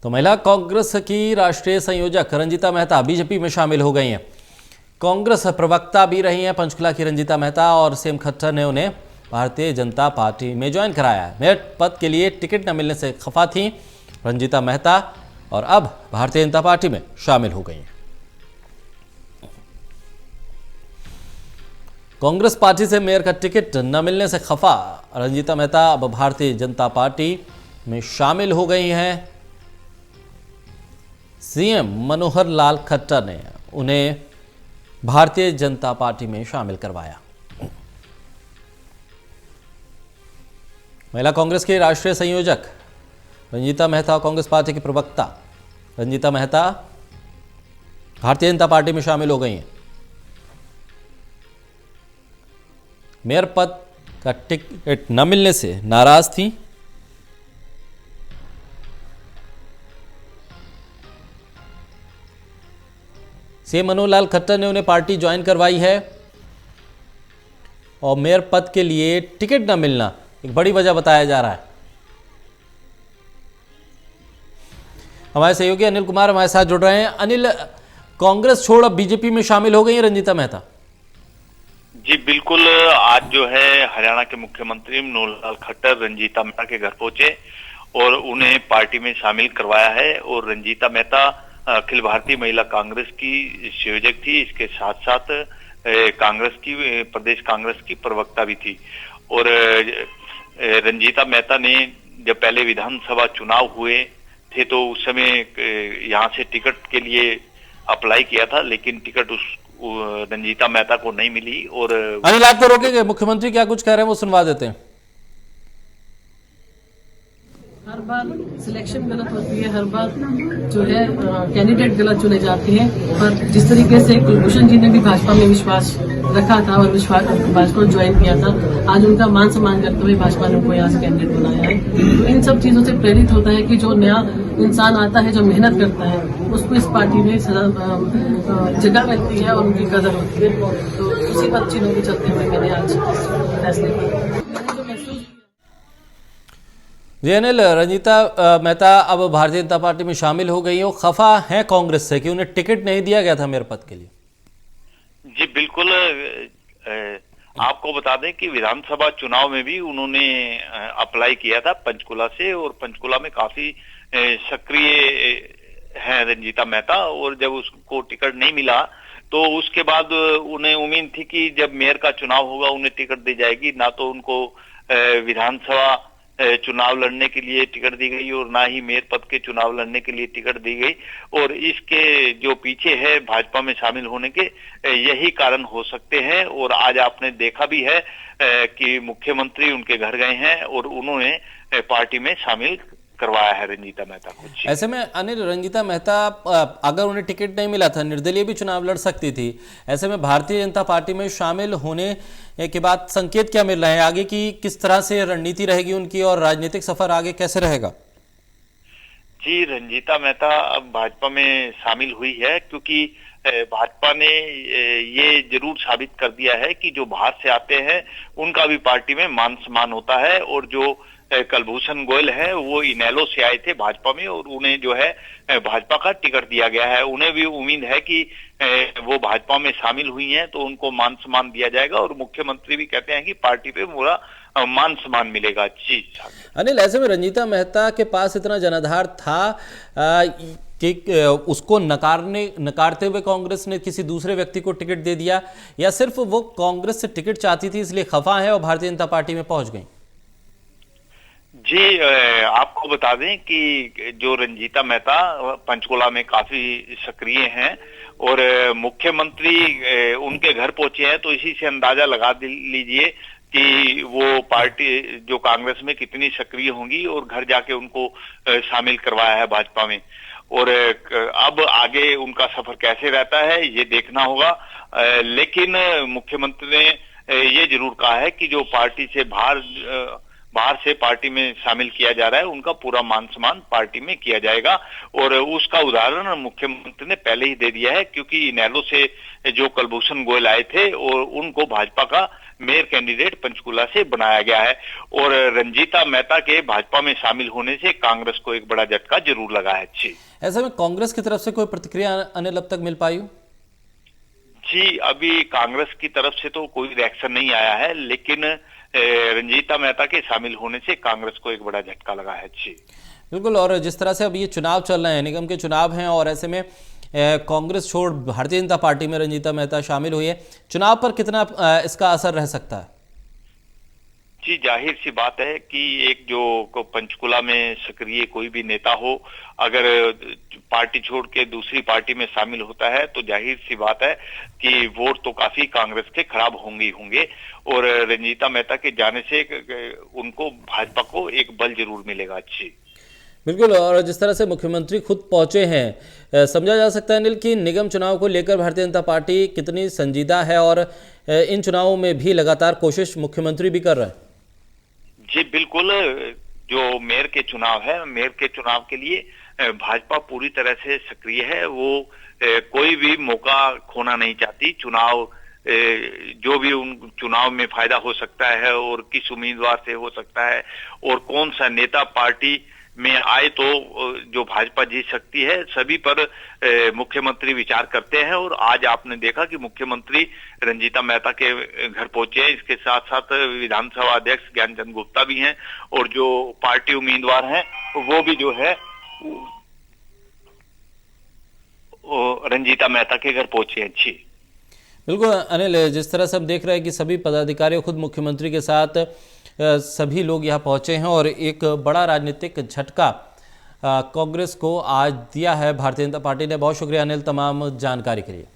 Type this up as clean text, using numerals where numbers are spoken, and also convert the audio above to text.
तो महिला कांग्रेस की राष्ट्रीय संयोजक रंजीता मेहता बीजेपी में शामिल हो गई हैं। कांग्रेस प्रवक्ता भी रही हैं पंचकुला की रंजीता मेहता और सेम खट्टर ने उन्हें भारतीय जनता पार्टी में ज्वाइन कराया है। मेयर पद के लिए टिकट न मिलने से खफा थी रंजीता मेहता और अब भारतीय जनता पार्टी में शामिल हो गई हैं। कांग्रेस पार्टी से मेयर का टिकट न मिलने से खफा रंजीता मेहता अब भारतीय जनता पार्टी में शामिल हो गई हैं। सीएम मनोहर लाल खट्टर ने उन्हें भारतीय जनता पार्टी में शामिल करवाया। महिला कांग्रेस के राष्ट्रीय संयोजक रंजीता मेहता, कांग्रेस पार्टी की प्रवक्ता रंजीता मेहता भारतीय जनता पार्टी में शामिल हो गई हैं। मेयर पद का टिकट न मिलने से नाराज थी। सीएम मनोहर लाल खट्टर ने उन्हें पार्टी ज्वाइन करवाई है और मेयर पद के लिए टिकट न मिलना एक बड़ी वजह बताया जा रहा है। हमारे सहयोगी अनिल कुमार हमारे साथ जुड़ रहे हैं। अनिल, कांग्रेस छोड़ अब बीजेपी में शामिल हो गई है रंजीता मेहता। जी बिल्कुल, आज जो है हरियाणा के मुख्यमंत्री मनोहर लाल खट्टर रंजीता मेहता के घर पहुंचे और उन्हें पार्टी में शामिल करवाया है। और रंजीता मेहता अखिल भारतीय महिला कांग्रेस की संयोजक थी, इसके साथ साथ कांग्रेस की प्रदेश कांग्रेस की प्रवक्ता भी थी। और रंजीता मेहता ने जब पहले विधानसभा चुनाव हुए थे तो उस समय यहाँ से टिकट के लिए अप्लाई किया था, लेकिन टिकट रंजीता मेहता को नहीं मिली। और अनिल, आप तो रोकेंगे, मुख्यमंत्री क्या कुछ कह रहे हैं वो सुनवा देते हैं। हर बार सिलेक्शन गलत होती है, हर बार जो है कैंडिडेट गलत चुने जाते हैं। पर जिस तरीके से कुलभूषण जी ने भी भाजपा में विश्वास रखा था और भाजपा को ज्वाइन किया था, आज उनका मान सम्मान करते हुए भाजपा ने उनको यहाँ से कैंडिडेट बनाया है। तो इन सब चीजों से प्रेरित होता है कि जो नया इंसान आता है, जो मेहनत करता है, उसको इस पार्टी में जगह मिलती है और उनकी कदर होती है। तो उसी बात चीजों के चलते हुए मैंने आज फैसले किया। अनिल, रंजीता मेहता अब भारतीय जनता पार्टी में शामिल हो गई है। वो खफा है कांग्रेस से कि उन्हें टिकट नहीं दिया गया था मेयर पद के लिए। जी बिल्कुल, आपको बता दें कि विधानसभा चुनाव में भी उन्होंने अप्लाई किया था पंचकुला से, और पंचकुला में काफी सक्रिय हैं रंजीता मेहता। और जब उसको टिकट नहीं मिला तो उसके बाद उन्हें उम्मीद थी कि जब मेयर का चुनाव होगा उन्हें टिकट दी जाएगी। ना तो उनको विधानसभा चुनाव लड़ने के लिए टिकट दी गई और ना ही मेयर पद के चुनाव लड़ने के लिए टिकट दी गई। और इसके जो पीछे है भाजपा में शामिल होने के यही कारण हो सकते हैं। और आज आपने देखा भी है कि मुख्यमंत्री उनके घर गए हैं और उन्होंने पार्टी में शामिल करवाया है रंजीता मेहता को। ऐसे में अनिल, रंजीता मेहता अगर उन्हें टिकट नहीं मिला था, निर्दलीय भी चुनाव लड़ सकती थी। ऐसे में भारतीय जनता पार्टी में शामिल होने के बाद संकेत क्या मिल रहे हैं आगे की, किस तरह से रणनीति रहेगी उनकी और राजनीतिक सफर आगे कैसे रहेगा? जी, रंजीता मेहता अब भाजपा में शामिल हुई है क्योंकि भाजपा ने ये जरूर साबित कर दिया है कि जो बाहर से आते हैं उनका भी पार्टी में मान सम्मान होता है। और जो कुलभूषण गोयल है वो इनेलो से आए थे भाजपा में और उन्हें जो है भाजपा का टिकट दिया गया है। उन्हें भी उम्मीद है कि वो भाजपा में शामिल हुई हैं तो उनको मान सम्मान दिया जाएगा। और मुख्यमंत्री भी कहते हैं कि पार्टी पे पूरा मान सम्मान मिलेगा। जी अनिल, ऐसे में रंजीता मेहता के पास इतना जनाधार था कि उसको नकारते हुए कांग्रेस ने किसी दूसरे व्यक्ति को टिकट दे दिया, या सिर्फ वो कांग्रेस से टिकट चाहती थी इसलिए खफा है और भारतीय जनता पार्टी में पहुंच गई? जी, आपको बता दें कि जो रंजीता मेहता पंचकुला में काफी सक्रिय हैं और मुख्यमंत्री उनके घर पहुंचे हैं, तो इसी से अंदाजा लगा लीजिए कि वो पार्टी जो कांग्रेस में कितनी सक्रिय होंगी और घर जाके उनको शामिल करवाया है भाजपा में। और अब आगे उनका सफर कैसे रहता है ये देखना होगा। लेकिन मुख्यमंत्री ने ये जरूर कहा है कि जो पार्टी से बाहर बाहर से पार्टी में शामिल किया जा रहा है उनका पूरा मान सम्मान पार्टी में किया जाएगा। और उसका उदाहरण मुख्यमंत्री ने पहले ही दे दिया है, क्योंकि इनेलो से जो कुलभूषण गोयल आए थे और उनको भाजपा का मेयर कैंडिडेट पंचकुला से बनाया गया है। और रंजीता मेहता के भाजपा में शामिल होने से कांग्रेस को एक बड़ा झटका जरूर लगा है। जी, ऐसे में कांग्रेस की तरफ से कोई प्रतिक्रिया अनिल अब तक मिल पाई हो? जी, अभी कांग्रेस की तरफ से तो कोई रिएक्शन नहीं आया है, लेकिन रंजीता मेहता के शामिल होने से कांग्रेस को एक बड़ा झटका लगा है। जी बिल्कुल। और जिस तरह से अब ये चुनाव चल रहे हैं, निगम के चुनाव हैं, और ऐसे में कांग्रेस छोड़ भारतीय जनता पार्टी में रंजीता मेहता शामिल हुई है, चुनाव पर कितना इसका असर रह सकता है? जी, जाहिर सी बात है कि एक जो पंचकुला में सक्रिय कोई भी नेता हो, अगर पार्टी छोड़ के दूसरी पार्टी में शामिल होता है तो जाहिर सी बात है कि वोट तो काफी कांग्रेस के खराब होंगे। और रंजीता मेहता के जाने से उनको भाजपा को एक बल जरूर मिलेगा। जी बिल्कुल। और जिस तरह से मुख्यमंत्री खुद पहुंचे हैं, समझा जा सकता है अनिल कि निगम चुनाव को लेकर भारतीय जनता पार्टी कितनी संजीदा है और इन चुनावों में भी लगातार कोशिश मुख्यमंत्री भी कर रहा है। जी बिल्कुल, जो मेयर के चुनाव है, मेयर के चुनाव के लिए भाजपा पूरी तरह से सक्रिय है। वो कोई भी मौका खोना नहीं चाहती। चुनाव जो भी उन चुनाव में फायदा हो सकता है और किस उम्मीदवार से हो सकता है और कौन सा नेता पार्टी में आए तो जो भाजपा जीत सकती है, सभी पर मुख्यमंत्री विचार करते हैं। और आज आपने देखा कि मुख्यमंत्री रंजीता मेहता के घर पहुंचे हैं। इसके साथ साथ विधानसभा अध्यक्ष ज्ञानचंद गुप्ता भी हैं और जो पार्टी उम्मीदवार हैं वो भी जो है रंजीता मेहता के घर पहुंचे हैं। जी बिल्कुल अनिल, जिस तरह से हम देख रहे हैं कि सभी पदाधिकारी खुद मुख्यमंत्री के साथ सभी लोग यहाँ पहुंचे हैं और एक बड़ा राजनीतिक झटका कांग्रेस को आज दिया है भारतीय जनता पार्टी ने। बहुत शुक्रिया अनिल तमाम जानकारी के लिए।